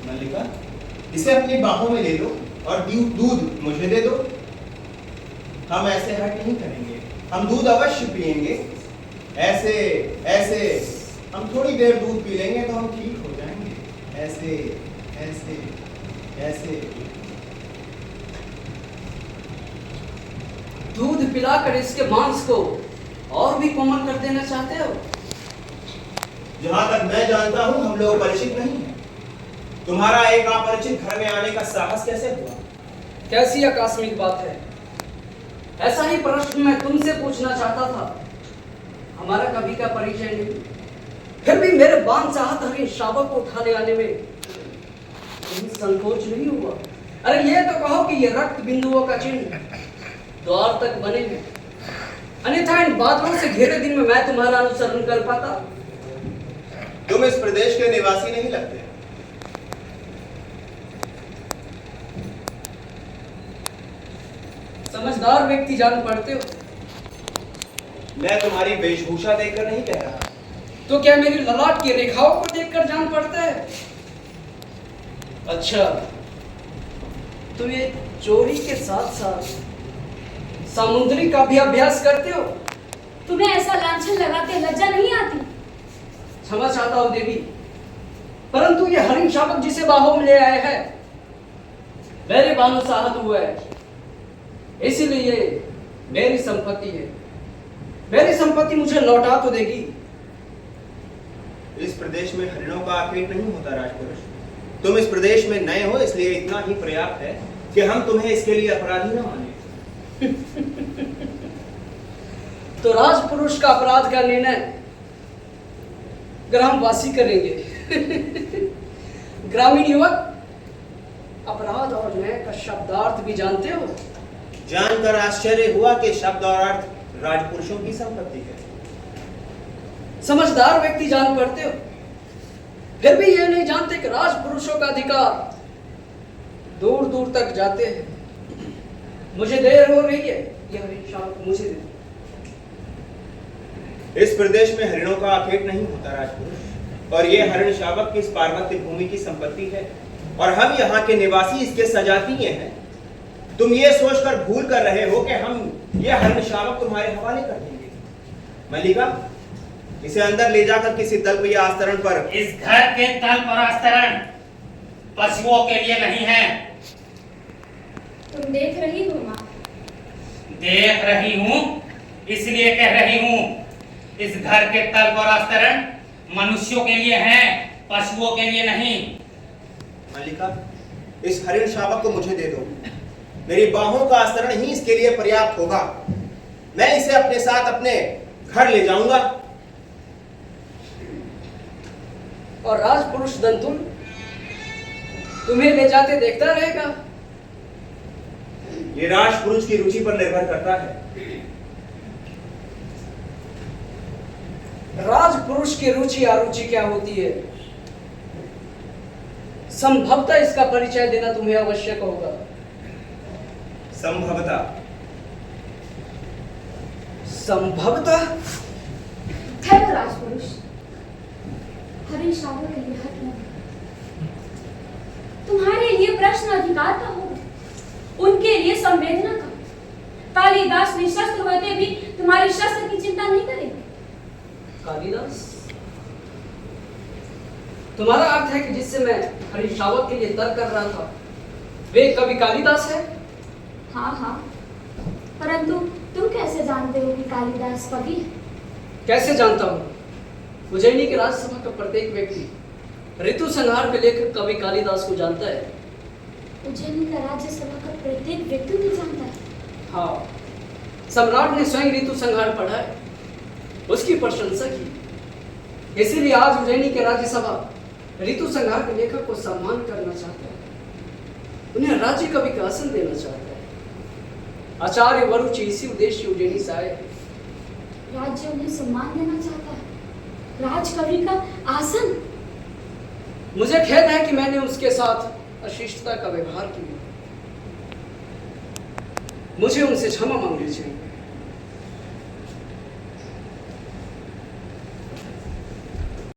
मल्लिका, इसे अपनी बाहों में ले लो और दूध मुझे दे दो। हम ऐसे हट नहीं करेंगे, हम दूध अवश्य पिएंगे। ऐसे ऐसे हम थोड़ी देर दूध पी लेंगे तो हम ठीक हो जाएंगे। ऐसे ऐसे ऐसे दूध पिलाकर इसके मांस को और भी कोमल कर देना चाहते हो? जहां तक मैं जानता हूं हम लोग परिचित नहीं हैं। तुम्हारा एक अपरिचित घर में आने का साहस कैसे हुआ? कैसी आकस्मिक बात है? ऐसा ही प्रश्न मैं तुमसे पूछना चाहता था। हमारा कभी का परिचय नहीं, फिर भी मेरे बान चाहत हरिन शावक को उठाने आने में कहीं संकोच नहीं हुआ। अरे ये तो कहो कि ये रक्त बिंदुओं का चिन्ह द्वार तक बने हैं, अन्यथा इन बादलों से घेरे दिन में मैं तुम्हारा अनुसरण कर पाता? तुम इस प्रदेश के निवासी नहीं लगते। समझदार व्यक्ति जान पड़ते हो। मैं तुम्हारी वेशभूषा देखकर नहीं कह रहा। तो क्या मेरी ललाट की रेखाओं को देखकर जान पड़ता है? अच्छा, तुम ये चोरी के साथ साथ समुद्री का भी अभ्यास करते हो? तुम्हें ऐसा लांछन लगाते लज्जा नहीं आती? क्षमा चाहता हूं देवी, परंतु ये हरिण शावक जिसे बाहों में ले आए हैं मेरे बानों से आहत हुआ है, इसीलिए मेरी संपत्ति है। मेरी संपत्ति मुझे लौटा तो देगी। इस प्रदेश में हरिणों का आखेट नहीं होता राजपुरुष। तुम इस प्रदेश में नए हो, इसलिए इतना ही पर्याप्त है कि हम तुम्हें इसके लिए अपराधी न माने। तो राजपुरुष का अपराध का निर्णय ग्रामवासी करेंगे। ग्रामीण युवक, अपराध और न्याय का शब्दार्थ भी जानते हो? जानकर आश्चर्य हुआ कि शब्द और अर्थ राजपुरुषों की संपत्ति है। समझदार व्यक्ति जान पड़ते हो, फिर भी ये नहीं जानते कि राजपुरुषों का अधिकार दूर दूर तक जाते हैं। मुझे देर हो रही है, यह हरिण शावक मुझे दे दो। इस प्रदेश में हरिणों का आखेट नहीं होता राजपुरुष, और ये हरिण शावक की इस पार्वत्य भूमि की संपत्ति है, और हम यहाँ के निवासी इसके सजातीय हैं। तुम ये सोचकर भूल कर रहे हो कि हम ये हरिण शावक तुम्हारे हवाले कर देंगे। मल्लिका, इसे अंदर ले जाकर किसी तल्प या आस्तरण पर। इस घर के तल्प और आस्तरण पशुओं के लिए नहीं है। तुम देख रही हो माँ? देख रही हूँ, इसलिए कह रही हूँ। इस घर के तल्प और आस्तरण मनुष्यों के लिए हैं, पशुओं के लिए नहीं। मल्लिका, इस हरिण शावक को मुझे दे दो। मेरी बाहों का आस्तरण ही इसके लिए पर्याप्त होगा। मैं इसे अपने साथ अपने घर ले जाऊंगा। और राजपुरुष दंतुल तुम्हें ले जाते देखता रहेगा? ये राजपुरुष की रुचि पर निर्भर करता है। राजपुरुष की रुचि अरुचि क्या होती है? संभवतः इसका परिचय देना तुम्हें आवश्यक होगा। संभवतः। संभवतः? ठहरो राजपुरुष, हरिण शावक के लिए हट नहीं। तुम्हारे लिए प्रश्न अधिकार का होगा, उनके लिए संवेदना का। कालिदास निशस्त्र होते भी तुम्हारी शस्त्र की चिंता नहीं करेंगे। कालिदास? तुम्हारा अर्थ है कि जिससे मैं हरिण शावक के लिए तर्क कर रहा था वे कवि कालिदास है? हाँ हाँ, परंतु तुम कैसे जानते हो कि कालिदास कवि है? कैसे जानता हूँ? उज्जैनी की राज्यसभा का प्रत्येक व्यक्ति ऋतु संहार के लेखक कवि कालिदास को जानता है। उज्जैनी का राज्यसभा का प्रत्येक व्यक्ति भी जानता है? हाँ, सम्राट ने स्वयं ऋतु संहार पढ़ा है, उसकी प्रशंसा की। इसीलिए आज उज्जैनी के राज्यसभा ऋतु संहार के लेखक को सम्मान करना चाहता है, उन्हें राज्य कवि का आसन देना चाहता है। आचार्य वरुचि इसी उद्देश्य उज्जैनी से आए। राज्य उन्हें सम्मान देना चाहता है, राजकवि का आसन। मुझे खेद है कि मैंने उसके साथ अशिष्टता का व्यवहार किया। मुझे उनसे क्षमा मांगनी चाहिए।